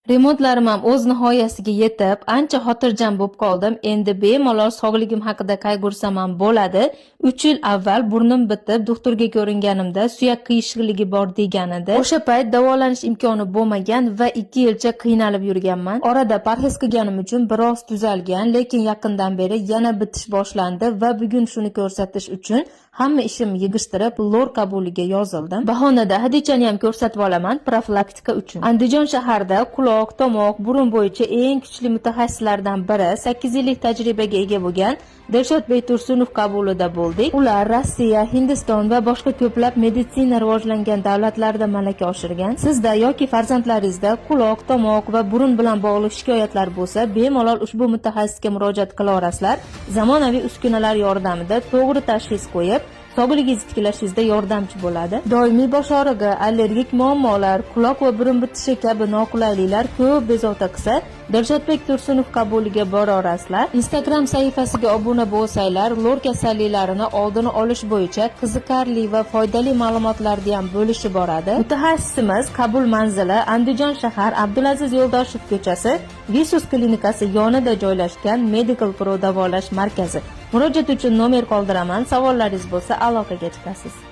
Remontlarim ham o'z nihoyasiga yetib, ancha xotirjam bo'lib qoldim. Endi bemalol sog'ligim haqida qayg'ursam ham bo'ladi. 3 yil avval burnim bitib, doktorga ko'ringanimda suyak qiyshiqligi bor degan edi. O'sha payt davolanish imkoni bo'lmagan va 2 yilcha qiynalib yurganman. Orada parhez qilganim uchun biroz tuzalgan, lekin yaqindan beri yana bitish boshlandi va bugun shuni ko'rsatish uchun hamma ishimni yig'ishtirib lor qabuliga yozildim. Bahonada Hadichani ham ko'rsatib olaman profilaktika uchun. Andijon shaharida quloq, tomoq, burun bo'yicha eng kuchli mutaxassislardan biri 8 yillik tajribaga ega bo'lgan Dilshod Tursunov qabulida bo'ldik. Ular Rossiya, Hindiston va boshqa ko'plab meditsina rivojlangan davlatlarda malaka oshirgan. Sizda yoki farzandlaringizda quloq, tomoq va burun bilan bog'liq shikoyatlar bo'lsa, bemalol ushbu mutaxassisga murojaat qila olasizlar. Zamonaviy uskunalar yordamida to'g'ri tashxis qo'yib, sog'lig'ingizni tiklashingizda yordamchi bo'ladi. Doimiy bosh og'rig'i, allergik muammolar, quloq va burun bitishi kabi noqulayliklar ko'p bezovta qilsa, Dilshodbek Tursunov qabuliga bora olasizlar. Instagram sahifasiga obuna bo'lsanglar, lor kasalliklarini oldini olish bo'yicha qiziqarli va foydali ma'lumotlarni ham bo'lishib boradi. Mutaxassisimiz qabul manzili Andijon shahar Abdulaziz Yo'ldoshev ko'chasi, Visus klinikasi yonida joylashgan Medical Pro davolash markazi. Murojaat uchun nomer qoldiraman. Savollaringiz bo'lsa aloqaga chiqasiz.